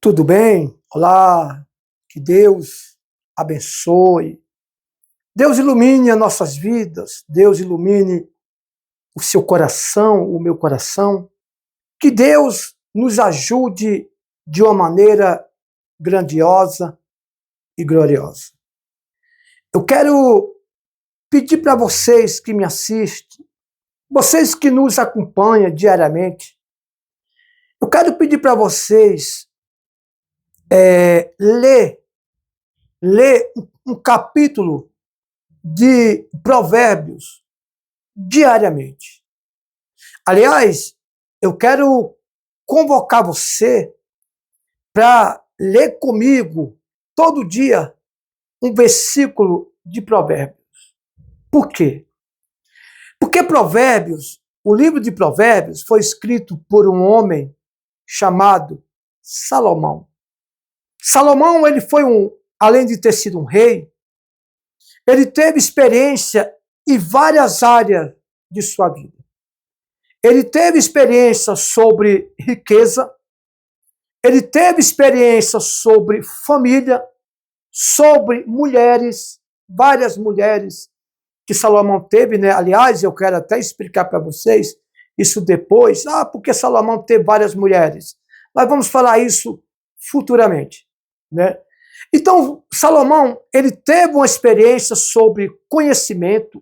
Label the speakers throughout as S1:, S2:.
S1: Tudo bem? Olá, que Deus abençoe. Deus ilumine as nossas vidas, Deus ilumine o seu coração, o meu coração. Que Deus nos ajude de uma maneira grandiosa e gloriosa. Eu quero pedir para vocês que me assistem, vocês que nos acompanham diariamente, eu quero pedir para vocês ler um capítulo de Provérbios diariamente. Aliás, eu quero convocar você para ler comigo todo dia um versículo de Provérbios. Por quê? Porque Provérbios, o livro de Provérbios foi escrito por um homem chamado Salomão. Salomão, ele foi além de ter sido um rei, ele teve experiência em várias áreas de sua vida. Ele teve experiência sobre riqueza, ele teve experiência sobre família, sobre mulheres, várias mulheres que Salomão teve, né? Aliás, eu quero até explicar para vocês isso depois. Porque Salomão teve várias mulheres. Nós vamos falar isso futuramente, né? Então, Salomão, ele teve uma experiência sobre conhecimento,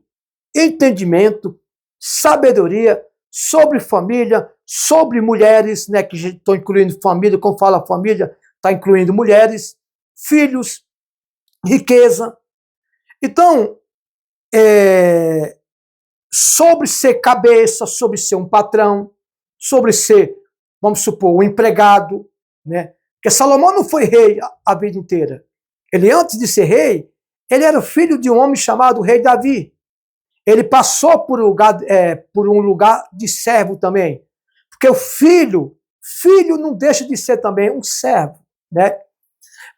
S1: entendimento, sabedoria, sobre família, sobre mulheres, né, que estão incluindo família, como fala família, está incluindo mulheres, filhos, riqueza. Então, sobre ser cabeça, sobre ser um patrão, sobre ser, vamos supor, um empregado, né? Porque Salomão não foi rei a vida inteira. Ele, antes de ser rei, ele era filho de um homem chamado rei Davi. Ele passou por um lugar de servo também. Porque o filho não deixa de ser também um servo, né?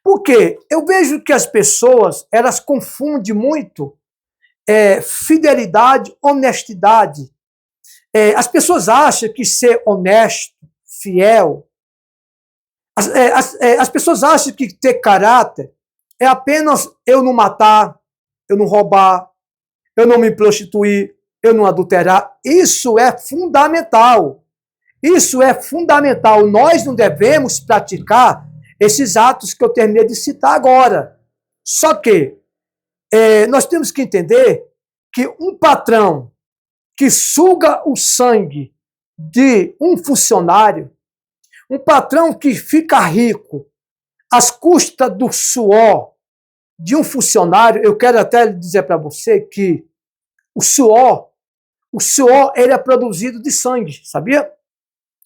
S1: Porque eu vejo que as pessoas, elas confundem muito fidelidade, honestidade. As pessoas acham que ser honesto, fiel, as pessoas acham que ter caráter é apenas eu não matar, eu não roubar, eu não me prostituir, eu não adulterar. Isso é fundamental. Isso é fundamental. Nós não devemos praticar esses atos que eu terminei de citar agora. Só que nós temos que entender que um patrão que suga o sangue de um funcionário, um patrão que fica rico às custas do suor de um funcionário, eu quero até dizer para você que o suor ele é produzido de sangue, sabia?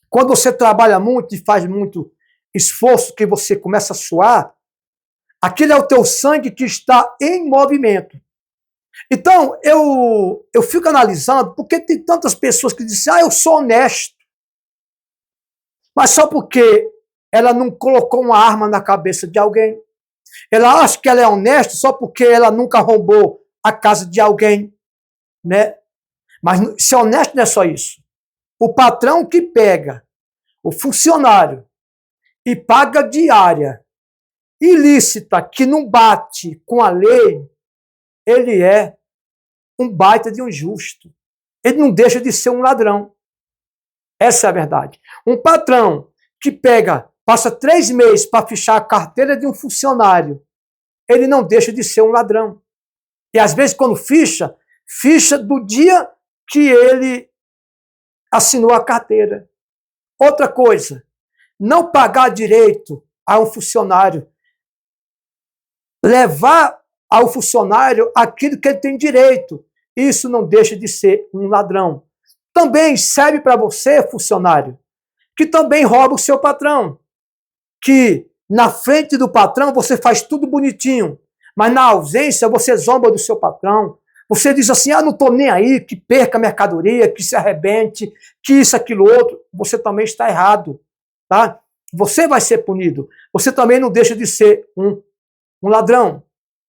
S1: Quando você trabalha muito e faz muito esforço, que você começa a suar, aquele é o teu sangue que está em movimento. Então, eu fico analisando porque tem tantas pessoas que dizem, eu sou honesto. Mas só porque ela não colocou uma arma na cabeça de alguém. Ela acha que ela é honesta só porque ela nunca roubou a casa de alguém, né? Mas ser honesto não é só isso. O patrão que pega o funcionário e paga diária ilícita, que não bate com a lei, ele é um baita de um justo. Ele não deixa de ser um ladrão. Essa é a verdade. Um patrão que passa 3 meses para fichar a carteira de um funcionário, ele não deixa de ser um ladrão. E às vezes quando ficha do dia que ele assinou a carteira. Outra coisa, não pagar direito a um funcionário. Levar ao funcionário aquilo que ele tem direito. Isso não deixa de ser um ladrão. Também serve para você, funcionário, que também rouba o seu patrão. Que na frente do patrão você faz tudo bonitinho, mas na ausência você zomba do seu patrão. Você diz assim, não estou nem aí, que perca a mercadoria, que se arrebente, que isso, aquilo, outro. Você também está errado, tá? Você vai ser punido. Você também não deixa de ser um ladrão.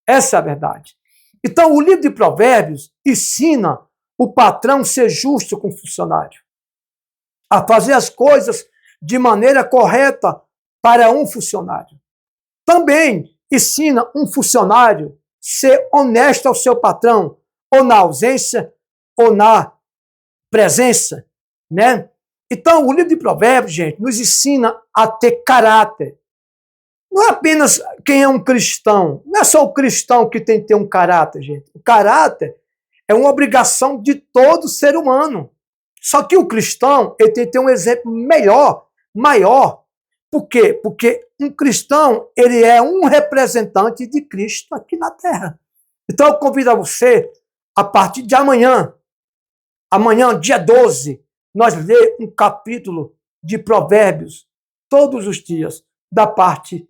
S1: Essa é a verdade. Então, o livro de Provérbios ensina o patrão a ser justo com o funcionário, a fazer as coisas de maneira correta para um funcionário. Também ensina um funcionário ser honesto ao seu patrão, ou na ausência, ou na presença, né? Então, o livro de Provérbios, gente, nos ensina a ter caráter. Não é apenas quem é um cristão, não é só o cristão que tem que ter um caráter, gente. O caráter é uma obrigação de todo ser humano. Só que o cristão, ele tem que ter um exemplo melhor, maior. Por quê? Porque um cristão, ele é um representante de Cristo aqui na Terra. Então, eu convido a você, a partir de amanhã, dia 12, nós ler um capítulo de Provérbios todos os dias, da parte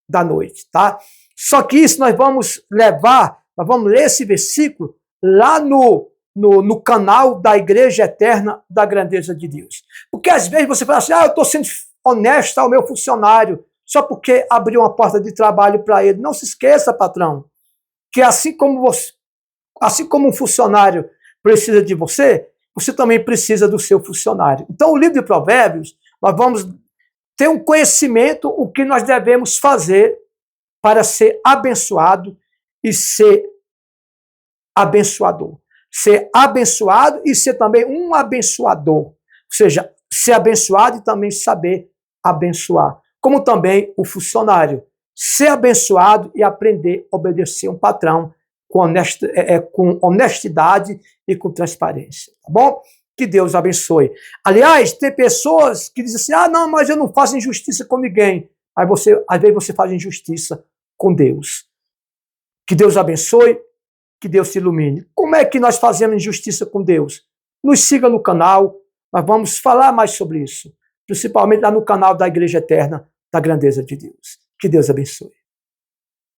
S1: da noite, tá? Só que isso nós vamos ler esse versículo lá no canal da Igreja Eterna da Grandeza de Deus. Porque às vezes você fala assim, eu estou sendo honesto ao meu funcionário, só porque abriu uma porta de trabalho para ele. Não se esqueça, patrão, que assim como um funcionário precisa de você, você também precisa do seu funcionário. Então, o livro de Provérbios, nós vamos ter um conhecimento, o que nós devemos fazer para ser abençoado e ser abençoador. Ser abençoado e ser também um abençoador. Ou seja, ser abençoado e também saber abençoar. Como também o funcionário. Ser abençoado e aprender a obedecer um patrão com honestidade e com transparência. Tá bom? Que Deus abençoe. Aliás, tem pessoas que dizem assim, não, mas eu não faço injustiça com ninguém. Aí às vezes você faz injustiça com Deus. Que Deus abençoe, que Deus te ilumine. Como é que nós fazemos injustiça com Deus? Nos siga no canal, nós vamos falar mais sobre isso. Principalmente lá no canal da Igreja Eterna da Grandeza de Deus. Que Deus abençoe.